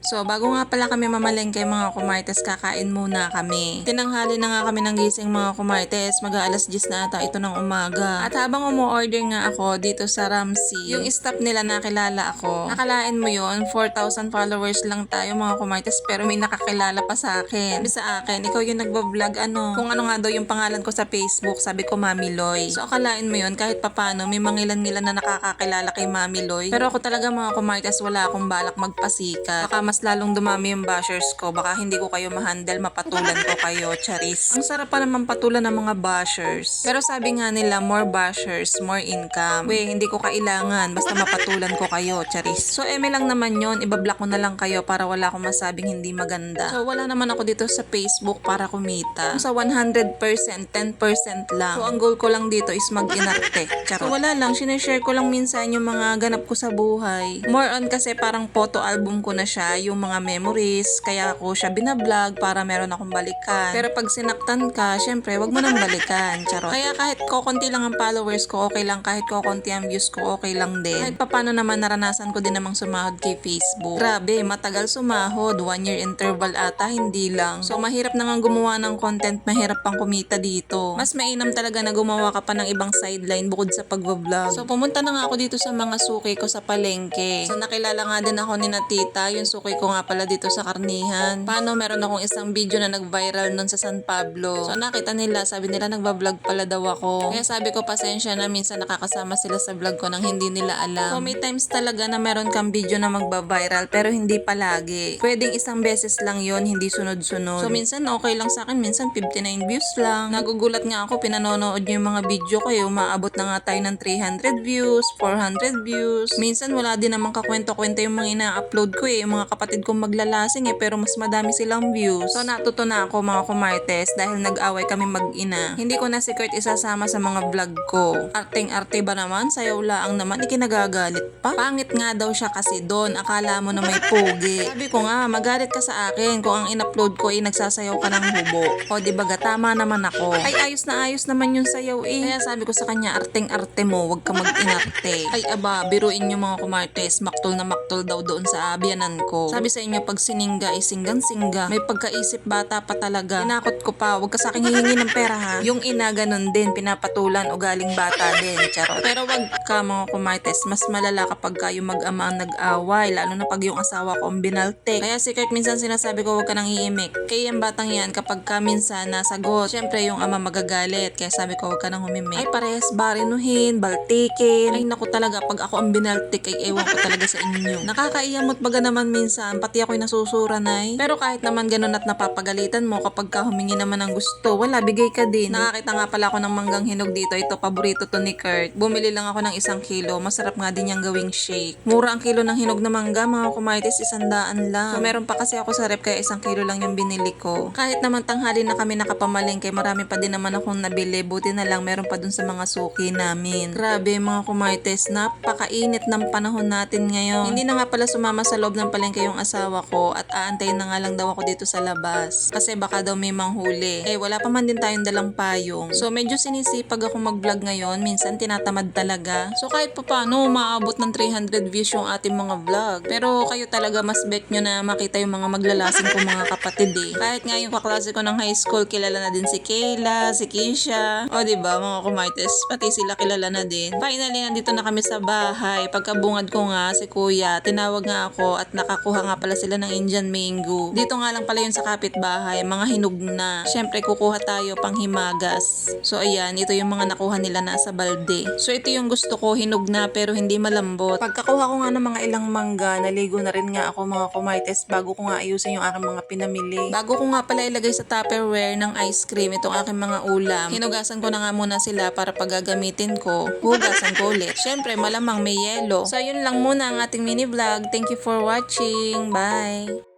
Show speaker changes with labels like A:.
A: So, bago nga pala kami mamalengke mga kumartes, kakain muna kami. Tinanghali na nga kami ng gising mga kumartes, mag-aalas 10 na ata ito ng umaga. At habang umu-order nga ako dito sa Ramsey, yung staff nila nakilala ako. Nakalain mo yon 4,000 followers lang tayo mga kumartes, pero may nakakilala pa sa akin. Sabi sa akin, ikaw yung nagbablog kung ano nga daw yung pangalan ko sa Facebook, sabi ko Mami Loy. So, akalain mo yon kahit papano, may mangilan-ngilan na nakakakilala kay Mami Loy. Pero ako talaga mga kumartes, wala akong balak magpasikat. Baka mas lalong dumami yung bashers ko. Baka hindi ko kayo ma-handle, mapatulan ko kayo, charis. Ang sarap pa naman patulan ng mga bashers. Pero sabi nga nila, more bashers, more income. Hindi ko kailangan. Basta mapatulan ko kayo, charis. So, eme lang naman yon, ibablock ko na lang kayo para wala akong masabing hindi maganda. So, wala naman ako dito sa Facebook para kumita. Sa 100%, 10% lang. So, ang goal ko lang dito is mag-inarte. Charot. So, wala lang. Sineshare ko lang minsan yung mga ganap ko sa buhay. More on kasi parang photo album ko na siya, yung mga memories, kaya ako siya binablog para meron akong balikan. Pero pag sinaktan ka, syempre, wag mo nang balikan. Charot. Kaya kahit kokonti lang ang followers ko, okay lang. Kahit kokonti ang views ko, okay lang din. Kahit papano naman naranasan ko din namang sumahod kay Facebook. Grabe, matagal sumahod. 1 year interval ata, hindi lang. So, mahirap na nga gumawa ng content, mahirap pang kumita dito. Mas mainam talaga na gumawa ka pa ng ibang sideline bukod sa pagbablog. So, pumunta na nga ako dito sa mga suki ko sa palengke. So, nakilala nga din ako ni Natita, yung suki ko nga pala dito sa Karnihan. Paano, meron akong isang video na nag-viral nun sa San Pablo. So, nakita nila, sabi nila nagbablog pala daw ako. Kaya sabi ko, pasensya na, minsan nakakasama sila sa vlog ko nang hindi nila alam. So, may times talaga na meron kang video na magba-viral, pero hindi palagi. Pwedeng isang beses lang yon, hindi sunod-sunod. So, minsan okay lang sa akin, minsan 59 views lang. Nagugulat nga ako, pinanonood niyo yung mga video ko, umaabot na nga tayo ng 300 views, 400 views. Minsan wala din naman kakwento-kwento yung mga ina-upload ko yung mga kapatid kong maglalasing pero mas madami silang views. So, natuto na ako mga kumartes dahil nag-away kami mag-ina. Hindi ko na si Kurt isasama sa mga vlog ko. Arteng-arte ba naman? Sayaw laang naman, ikinagagalit pa. Pangit nga daw siya kasi doon, akala mo na may pogi. Sabi ko nga, magalit ka sa akin kung ang in-upload ko nagsasayaw ka ng hubo. O diba tama naman ako. Ay, ayos naman yung sayaw Kaya sabi ko sa kanya, arteng-arte mo, wag ka mag-inarte. Ay aba, biruin yung mga kumartes, maktol na maktol daw doon sa abyanan ko. Sabi sa inyo, pag siningga ay singgan-singga. May pagkaisip bata pa talaga. Tinakot ko pa, wag ka sa akin hihingi ng pera ha. Yung ina ganun din, pinapatulan o galing bata din, charot. Pero wag ka mga kumartes, mas malala kapag kayo mag-ama ang nag-away, lalo na pag yung asawa ko ang binaltek. Kaya si Kurt minsan sinasabi ko, wag ka nang iimik. Kaya yung batang yan, kapag ka minsan nasagot, syempre yung ama magagalit. Kaya sabi ko, wag ka nang humimik. Ay parehas barinuhin, baltikin. Ay naku talaga, pag ako ang binaltik, ay ewan ko talaga sa inyo. Nakakaiyamot baga naman minsan, pati ako'y nasusura nay. Pero kahit naman ganun at napapagalitan mo kapag ka humingi naman ng gusto, wala, bigay ka din. Nakakita nga pala ako ng manggang hinog dito. Ito, paborito to ni Kurt. Bumili lang ako ng 1 kilo. Masarap nga din yung gawing shake. Mura ang kilo ng hinog na mangga, mga kumartes, 100 lang. So, meron pa kasi ako sa rep, kaya 1 kilo lang yung binili ko. Kahit naman tanghali na kami nakapamalengke, marami pa din naman akong nabili. Buti na lang, meron pa dun sa mga suki namin. Grabe, mga kumartes, napakainit ng panahon natin ngayon. Hindi na nga pala sumama sa loob ng palengke yung asawa ko at aantayin na nga lang daw ako dito sa labas. Kasi baka daw may manghuli. Wala pa man din tayong dalang payong. So, medyo sinisipag ako mag-vlog ngayon. Minsan, tinatamad talaga. So, kahit pa paano, maabot ng 300 views yung ating mga vlog. Pero kayo talaga, mas bet nyo na makita yung mga maglalasing ko mga kapatid Kahit nga yung kaklase ko ng high school, kilala na din si Kayla, si Keisha. O, diba, mga kumartes, pati sila kilala na din. Finally, nandito na kami sa bahay. Pagkabungad ko nga, si kuya, tinawag nga ako at nakakuha nga pala sila ng Indian mango. Dito nga lang pala yun sa kapitbahay, mga hinog na. Syempre, kukuha tayo pang himagas. So, ayan, ito yung mga nakuha nila na sa balde. So, ito yung gusto ko, hinog na pero hindi malambot. Pagkakuha ko nga ng mga ilang mangga, naligo na rin nga ako mga kumartes bago ko nga ayusin yung aking mga pinamili. Bago ko nga pala ilagay sa Tupperware ng ice cream itong aking mga ulam, hinugasan ko na nga muna sila para pagagamitin ko. Hugasan ko ulit. Syempre, malamang may yelo. So, yun lang muna ang ating mini vlog. Thank you for watching. Bye!